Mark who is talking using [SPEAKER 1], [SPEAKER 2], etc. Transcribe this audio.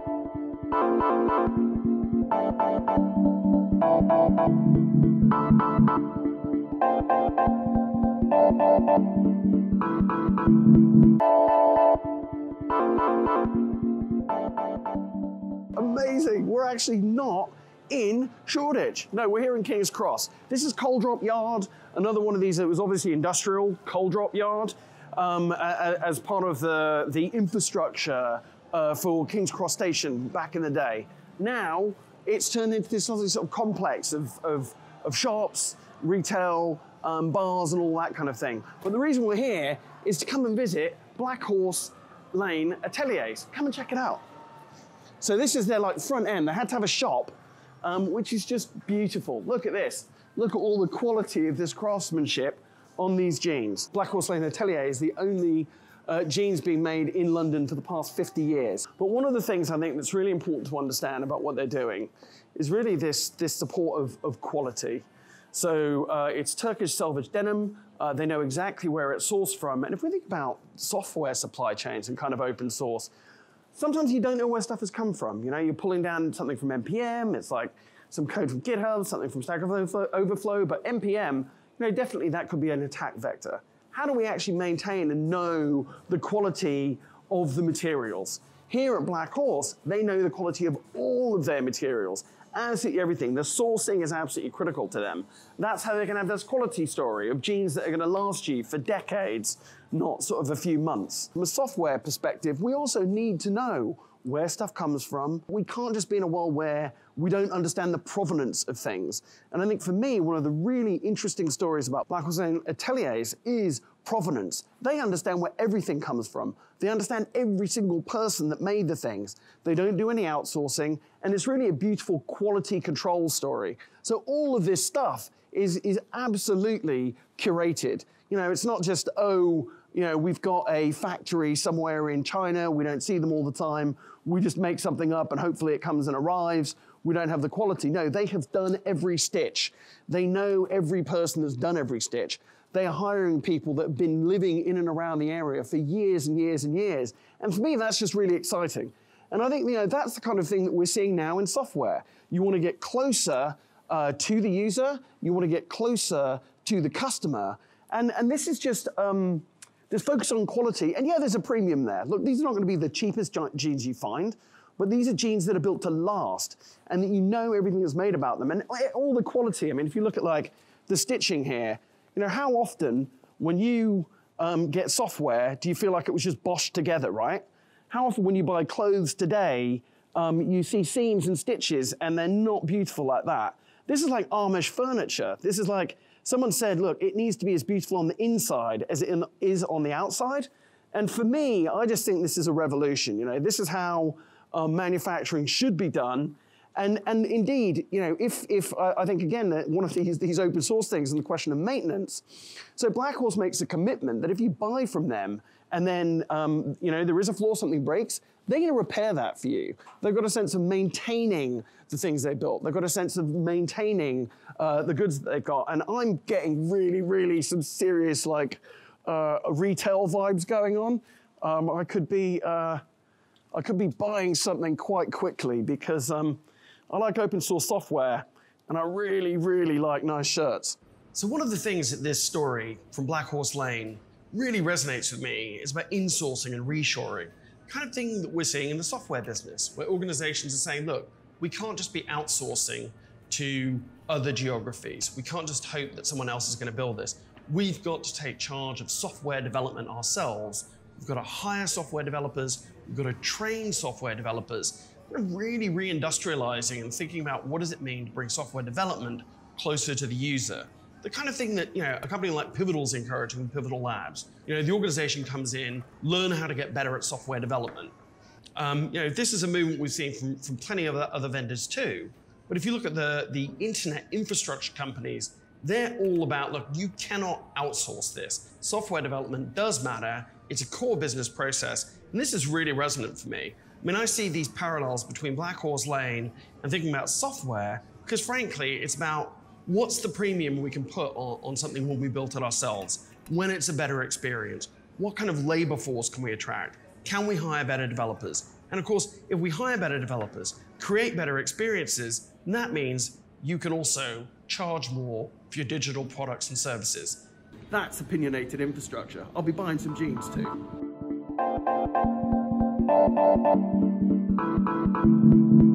[SPEAKER 1] Amazing, we're actually not in Shoreditch. No, we're here in King's Cross. This is Coal Drop Yard, another one of these that was obviously industrial coal drop yard as part of the infrastructure for King's Cross Station back in the day. Now, it's turned into this sort of complex of shops, retail, bars and all that kind of thing. But the reason we're here is to come and visit Black Horse Lane Ateliers. Come and check it out. So this is their like front end. They had to have a shop, which is just beautiful. Look at this. Look at all the quality of this craftsmanship on these jeans. Black Horse Lane Atelier is the only jeans being made in London for the past 50 years. But one of the things I think that's really important to understand about what they're doing is really this support of quality. So it's Turkish selvage denim. They know exactly where it's sourced from. And if we think about software supply chains and kind of open source, sometimes you don't know where stuff has come from. You know, you're pulling down something from NPM, it's like some code from GitHub, something from Stack Overflow, but NPM, you know, definitely that could be an attack vector. How do we actually maintain and know the quality of the materials? Here at Black Horse, they know the quality of all of their materials, absolutely everything. The sourcing is absolutely critical to them. That's how they can have this quality story of jeans that are going to last you for decades, not sort of a few months. From a software perspective, we also need to know where stuff comes from. We can't just be in a world where we don't understand the provenance of things. And I think for me, one of the really interesting stories about Black Horse Lane Ateliers is provenance. They understand where everything comes from. They understand every single person that made the things. They don't do any outsourcing, and it's really a beautiful quality control story. So all of this stuff is absolutely curated. You know, it's not just, oh, you know, we've got a factory somewhere in China, we don't see them all the time, we just make something up and hopefully it comes and arrives, we don't have the quality. No, they have done every stitch. They know every person that's done every stitch. They are hiring people that have been living in and around the area for years and years and years. And for me, that's just really exciting. And I think, you know, that's the kind of thing that we're seeing now in software. You want to get closer to the user, you want to get closer to the customer. And this is just, there's focus on quality. And yeah, there's a premium there. Look, these are not going to be the cheapest jeans you find, but these are jeans that are built to last and that you know everything that's made about them. And all the quality, I mean, if you look at like the stitching here, you know, how often when you get software, do you feel like it was just boshed together, right? How often when you buy clothes today, you see seams and stitches and they're not beautiful like that. This is like Amish furniture. This is like, someone said, look, it needs to be as beautiful on the inside as it is on the outside. And for me, I just think this is a revolution. You know, this is how manufacturing should be done. And indeed, you know, if I think again that one of these open source things and the question of maintenance. So Black Horse makes a commitment that if you buy from them and then you know there is a flaw, something breaks, they're going to repair that for you. They've got a sense of maintaining the things they built. They've got a sense of maintaining the goods that they've got. And I'm getting really, really some serious like retail vibes going on. I could be buying something quite quickly because I like open source software and I really, really like nice shirts. So one of the things that this story from Black Horse Lane really resonates with me is about insourcing and reshoring. The kind of thing that we're seeing in the software business, where organizations are saying, look, we can't just be outsourcing to other geographies. We can't just hope that someone else is going to build this. We've got to take charge of software development ourselves. We've got to hire software developers. We've got to train software developers. We're really reindustrializing and thinking about what does it mean to bring software development closer to the user. The kind of thing that, you know, a company like Pivotal's encouraging with Pivotal Labs. You know, the organization comes in, learn how to get better at software development. You know, this is a movement we've seen from plenty of other vendors too. But if you look at the internet infrastructure companies, they're all about, look, you cannot outsource this. Software development does matter. It's a core business process. And this is really resonant for me. I mean, I see these parallels between Black Horse Lane and thinking about software, because frankly, it's about what's the premium we can put on something when we built it ourselves, when it's a better experience. What kind of labor force can we attract? Can we hire better developers? And of course, if we hire better developers, create better experiences, that means you can also charge more for your digital products and services. That's opinionated infrastructure. I'll be buying some jeans too.